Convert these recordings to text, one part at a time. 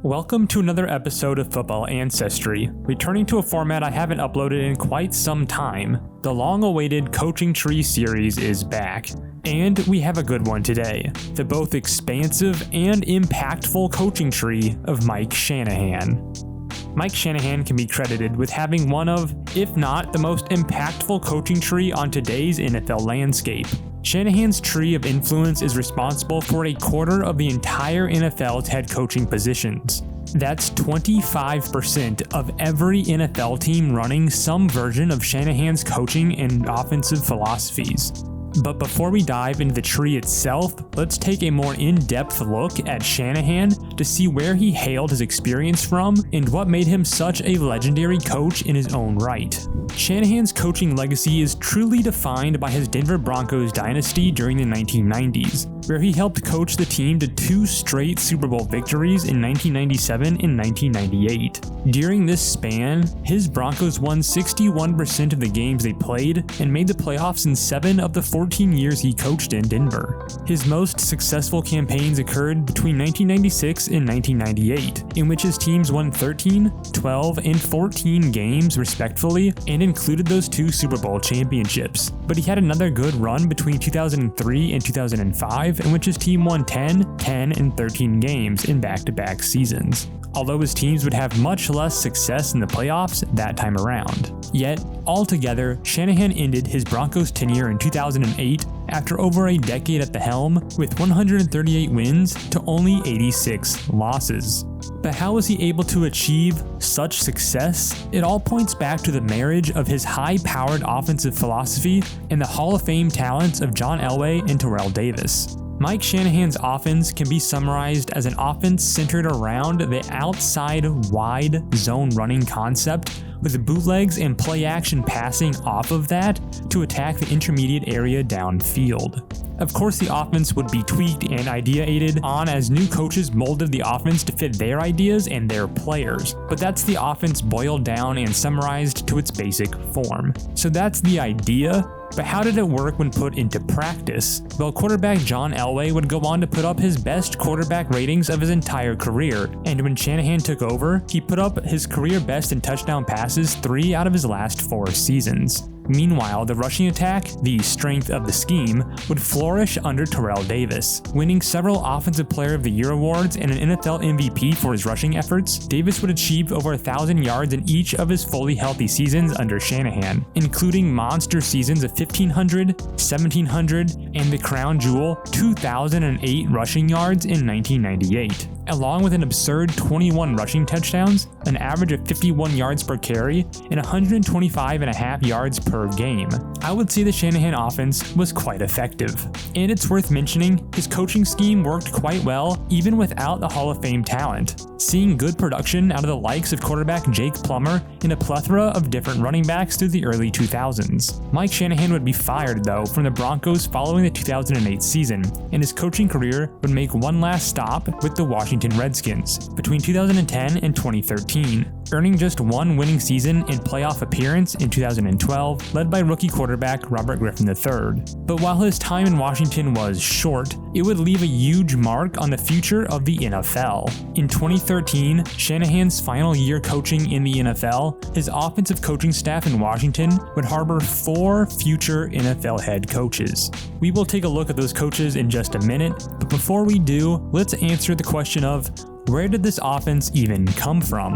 Welcome to another episode of Football Ancestry, returning to a format I haven't uploaded in quite some time. The long-awaited Coaching Tree series is back, and we have a good one today, the both expansive and impactful coaching tree of Mike Shanahan. Mike Shanahan can be credited with having one of, if not the most impactful coaching tree on today's NFL landscape. Shanahan's tree of influence is responsible for a quarter of the entire NFL's head coaching positions. That's 25% of every NFL team running some version of Shanahan's coaching and offensive philosophies. But before we dive into the tree itself, let's take a more in-depth look at Shanahan to see where he hailed his experience from and what made him such a legendary coach in his own right. Shanahan's coaching legacy is truly defined by his Denver Broncos dynasty during the 1990s, where he helped coach the team to 2 straight Super Bowl victories in 1997 and 1998. During this span, his Broncos won 61% of the games they played and made the playoffs in 7 of the 14 years he coached in Denver. His most successful campaigns occurred between 1996 and 1998, in which his teams won 13, 12, and 14 games respectively, and included those 2 Super Bowl championships. But he had another good run between 2003 and 2005, in which his team won 10, 10, and 13 games in back-to-back seasons, although his teams would have much less success in the playoffs that time around. Yet, altogether, Shanahan ended his Broncos tenure in 2008 after over a decade at the helm with 138 wins to only 86 losses. But how was he able to achieve such success? It all points back to the marriage of his high-powered offensive philosophy and the Hall of Fame talents of John Elway and Terrell Davis. Mike Shanahan's offense can be summarized as an offense centered around the outside wide zone running concept, with bootlegs and play-action passing off of that to attack the intermediate area downfield. Of course, the offense would be tweaked and ideated on as new coaches molded the offense to fit their ideas and their players, but that's the offense boiled down and summarized to its basic form. So that's the idea. But how did it work when put into practice? Well, quarterback John Elway would go on to put up his best quarterback ratings of his entire career, and when Shanahan took over, he put up his career best in touchdown passes 3 out of his last 4 seasons. Meanwhile, the rushing attack, the strength of the scheme, would flourish under Terrell Davis. Winning several Offensive Player of the Year awards and an NFL MVP for his rushing efforts, Davis would achieve over 1,000 yards in each of his fully healthy seasons under Shanahan, including monster seasons of 1,500, 1,700, and the crown jewel 2,008 rushing yards in 1998. Along with an absurd 21 rushing touchdowns, an average of 51 yards per carry, and 125.5 yards per game. I would say the Shanahan offense was quite effective. And it's worth mentioning, his coaching scheme worked quite well even without the Hall of Fame talent, seeing good production out of the likes of quarterback Jake Plummer and a plethora of different running backs through the early 2000s. Mike Shanahan would be fired, though, from the Broncos following the 2008 season, and his coaching career would make one last stop with the Washington Redskins between 2010 and 2013, earning just one winning season and playoff appearance in 2012, led by rookie quarterback Robert Griffin III. But while his time in Washington was short, it would leave a huge mark on the future of the NFL. In 2013, Shanahan's final year coaching in the NFL, his offensive coaching staff in Washington would harbor 4 future NFL head coaches. We will take a look at those coaches in just a minute, but before we do, let's answer the question of, where did this offense even come from?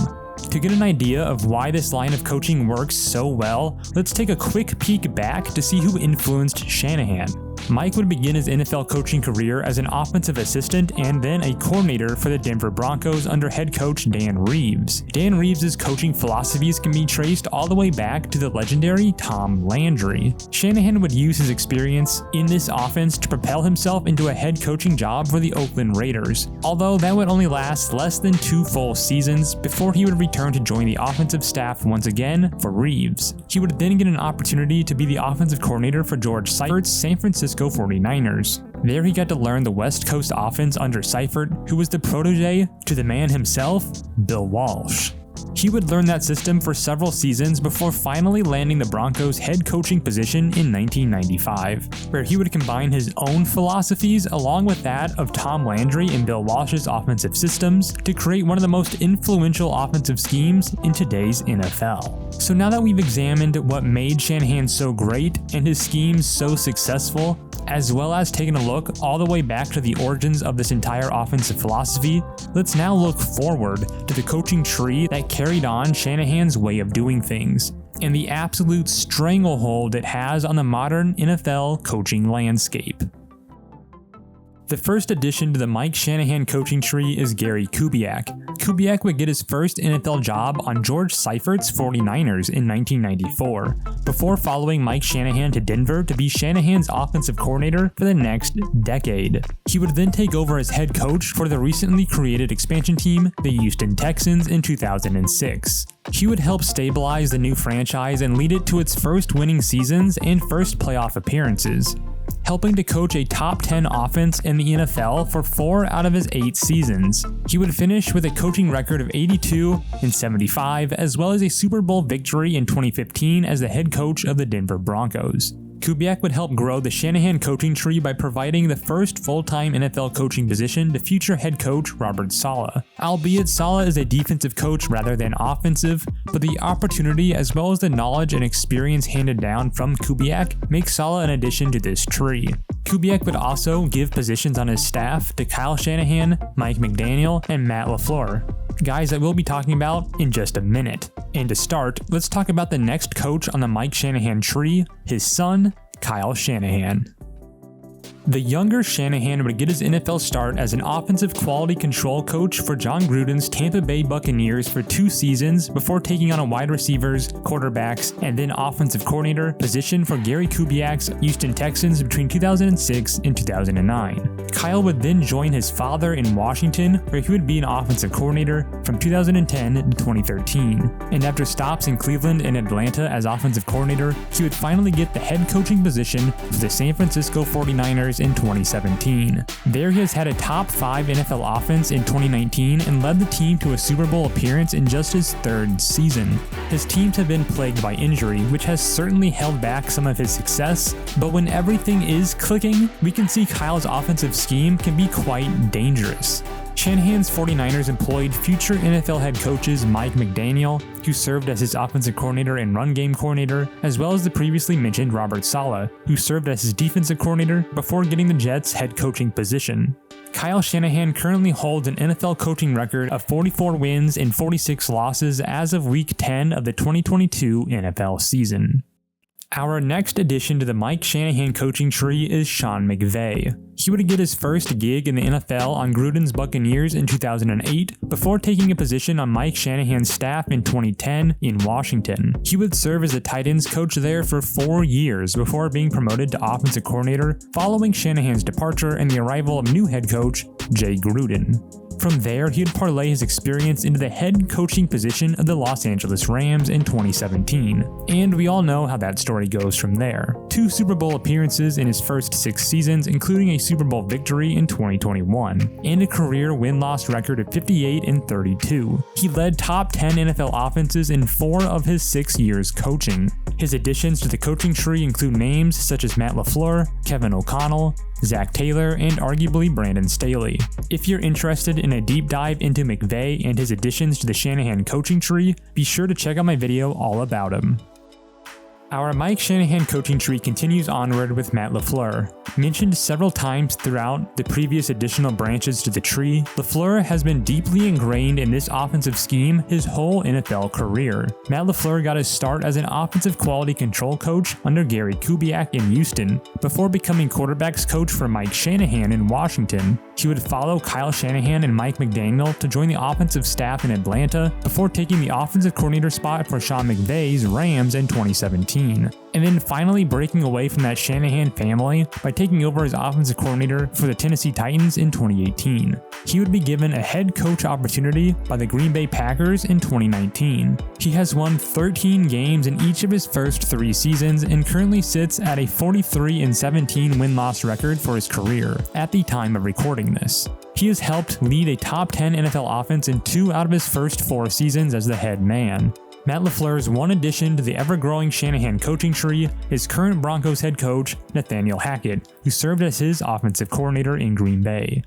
To get an idea of why this line of coaching works so well, let's take a quick peek back to see who influenced Shanahan. Mike would begin his NFL coaching career as an offensive assistant and then a coordinator for the Denver Broncos under head coach Dan Reeves. Dan Reeves' coaching philosophies can be traced all the way back to the legendary Tom Landry. Shanahan would use his experience in this offense to propel himself into a head coaching job for the Oakland Raiders, although that would only last less than 2 full seasons before he would return to join the offensive staff once again for Reeves. He would then get an opportunity to be the offensive coordinator for George Seifert's San Francisco 49ers. There he got to learn the West Coast offense under Seifert, who was the protege to the man himself, Bill Walsh. He would learn that system for several seasons before finally landing the Broncos' head coaching position in 1995, where he would combine his own philosophies along with that of Tom Landry and Bill Walsh's offensive systems to create one of the most influential offensive schemes in today's NFL. So now that we've examined what made Shanahan so great and his schemes so successful, as well as taking a look all the way back to the origins of this entire offensive philosophy, let's now look forward to the coaching tree that carried on Shanahan's way of doing things, and the absolute stranglehold it has on the modern NFL coaching landscape. The first addition to the Mike Shanahan coaching tree is Gary Kubiak. Kubiak would get his first NFL job on George Seifert's 49ers in 1994, before following Mike Shanahan to Denver to be Shanahan's offensive coordinator for the next decade. He would then take over as head coach for the recently created expansion team, the Houston Texans, in 2006. He would help stabilize the new franchise and lead it to its first winning seasons and first playoff appearances, helping to coach a top 10 offense in the NFL for 4 out of his 8 seasons. He would finish with a coaching record of 82-75, as well as a Super Bowl victory in 2015 as the head coach of the Denver Broncos. Kubiak would help grow the Shanahan coaching tree by providing the first full-time NFL coaching position to future head coach Robert Saleh. Albeit Saleh is a defensive coach rather than offensive, but the opportunity as well as the knowledge and experience handed down from Kubiak makes Saleh an addition to this tree. Kubiak would also give positions on his staff to Kyle Shanahan, Mike McDaniel, and Matt LaFleur, guys that we'll be talking about in just a minute. And to start, let's talk about the next coach on the Mike Shanahan tree, his son, Kyle Shanahan. The younger Shanahan would get his NFL start as an offensive quality control coach for John Gruden's Tampa Bay Buccaneers for 2 seasons before taking on a wide receivers, quarterbacks, and then offensive coordinator position for Gary Kubiak's Houston Texans between 2006 and 2009. Kyle would then join his father in Washington, where he would be an offensive coordinator from 2010 to 2013. And after stops in Cleveland and Atlanta as offensive coordinator, he would finally get the head coaching position for the San Francisco 49ers in 2017. There he has had a top 5 NFL offense in 2019 and led the team to a Super Bowl appearance in just his 3rd season. His teams have been plagued by injury, which has certainly held back some of his success, but when everything is clicking, we can see Kyle's offensive scheme can be quite dangerous. Shanahan's 49ers employed future NFL head coaches Mike McDaniel, who served as his offensive coordinator and run game coordinator, as well as the previously mentioned Robert Saleh, who served as his defensive coordinator before getting the Jets' head coaching position. Kyle Shanahan currently holds an NFL coaching record of 44 wins and 46 losses as of Week 10 of the 2022 NFL season. Our next addition to the Mike Shanahan coaching tree is Sean McVay. He would get his first gig in the NFL on Gruden's Buccaneers in 2008 before taking a position on Mike Shanahan's staff in 2010 in Washington. He would serve as a tight ends coach there for 4 years before being promoted to offensive coordinator following Shanahan's departure and the arrival of new head coach Jay Gruden. From there, he would parlay his experience into the head coaching position of the Los Angeles Rams in 2017. And we all know how that story goes from there. 2 Super Bowl appearances in his first 6 seasons, including a Super Bowl victory in 2021, and a career win-loss record of 58-32. He led top 10 NFL offenses in 4 of his 6 years coaching. His additions to the coaching tree include names such as Matt LaFleur, Kevin O'Connell, Zach Taylor, and arguably Brandon Staley. If you're interested in a deep dive into McVay and his additions to the Shanahan coaching tree, be sure to check out my video all about him. Our Mike Shanahan coaching tree continues onward with Matt LaFleur. Mentioned several times throughout the previous additional branches to the tree, LaFleur has been deeply ingrained in this offensive scheme his whole NFL career. Matt LaFleur got his start as an offensive quality control coach under Gary Kubiak in Houston, before becoming quarterbacks coach for Mike Shanahan in Washington. He would follow Kyle Shanahan and Mike McDaniel to join the offensive staff in Atlanta before taking the offensive coordinator spot for Sean McVay's Rams in 2017. And then finally breaking away from that Shanahan family by taking over as offensive coordinator for the Tennessee Titans in 2018. he would be given a head coach opportunity by the Green Bay Packers in 2019. He has won 13 games in each of his first 3 seasons and currently sits at a 43-17 win-loss record for his career at the time of recording this. He has helped lead a top 10 NFL offense in 2 out of his first 4 seasons as the head man. Matt LaFleur's one addition to the ever-growing Shanahan coaching tree is current Broncos head coach Nathaniel Hackett, who served as his offensive coordinator in Green Bay.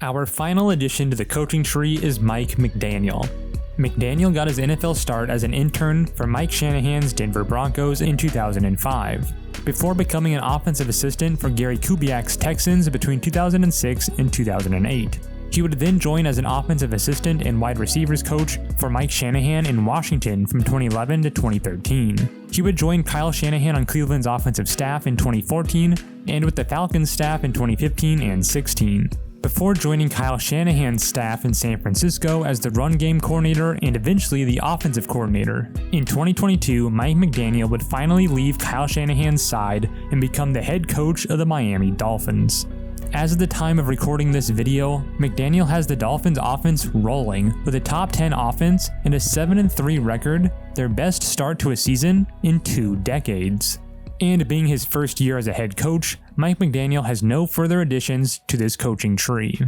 Our final addition to the coaching tree is Mike McDaniel. McDaniel got his NFL start as an intern for Mike Shanahan's Denver Broncos in 2005, before becoming an offensive assistant for Gary Kubiak's Texans between 2006 and 2008. He would then join as an offensive assistant and wide receivers coach for Mike Shanahan in Washington from 2011 to 2013. He would join Kyle Shanahan on Cleveland's offensive staff in 2014 and with the Falcons staff in 2015 and 16. Before joining Kyle Shanahan's staff in San Francisco as the run game coordinator and eventually the offensive coordinator. In 2022, Mike McDaniel would finally leave Kyle Shanahan's side and become the head coach of the Miami Dolphins. As of the time of recording this video, McDaniel has the Dolphins offense rolling with a top 10 offense and a 7-3 record, their best start to a season in 2 decades. And being his first year as a head coach, Mike McDaniel has no further additions to this coaching tree.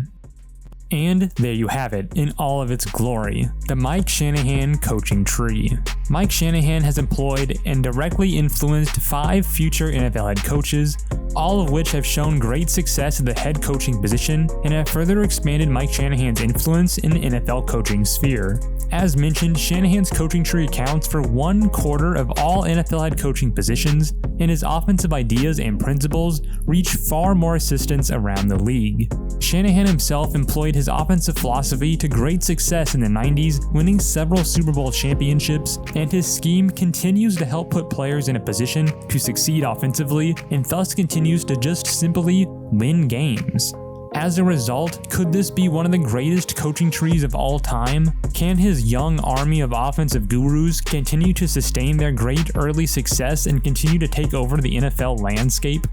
And there you have it, in all of its glory, the Mike Shanahan coaching tree. Mike Shanahan has employed and directly influenced 5 future NFL head coaches, all of which have shown great success at the head coaching position and have further expanded Mike Shanahan's influence in the NFL coaching sphere. As mentioned, Shanahan's coaching tree accounts for 1/4 of all NFL head coaching positions, and his offensive ideas and principles reach far more assistants around the league. Shanahan himself employed his offensive philosophy to great success in the 90s, winning several Super Bowl championships, and his scheme continues to help put players in a position to succeed offensively and thus continues to just simply win games. As a result, could this be one of the greatest coaching trees of all time? Can his young army of offensive gurus continue to sustain their great early success and continue to take over the NFL landscape?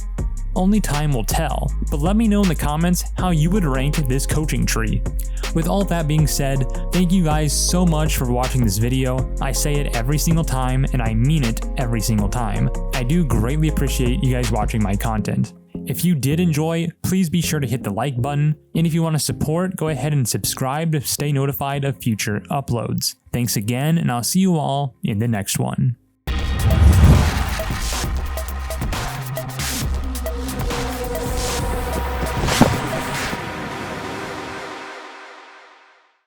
Only time will tell, but let me know in the comments how you would rank this coaching tree. With all that being said, thank you guys so much for watching this video. I say it every single time, and I mean it every single time. I do greatly appreciate you guys watching my content. If you did enjoy, please be sure to hit the like button, and if you want to support, go ahead and subscribe to stay notified of future uploads. Thanks again, and I'll see you all in the next one.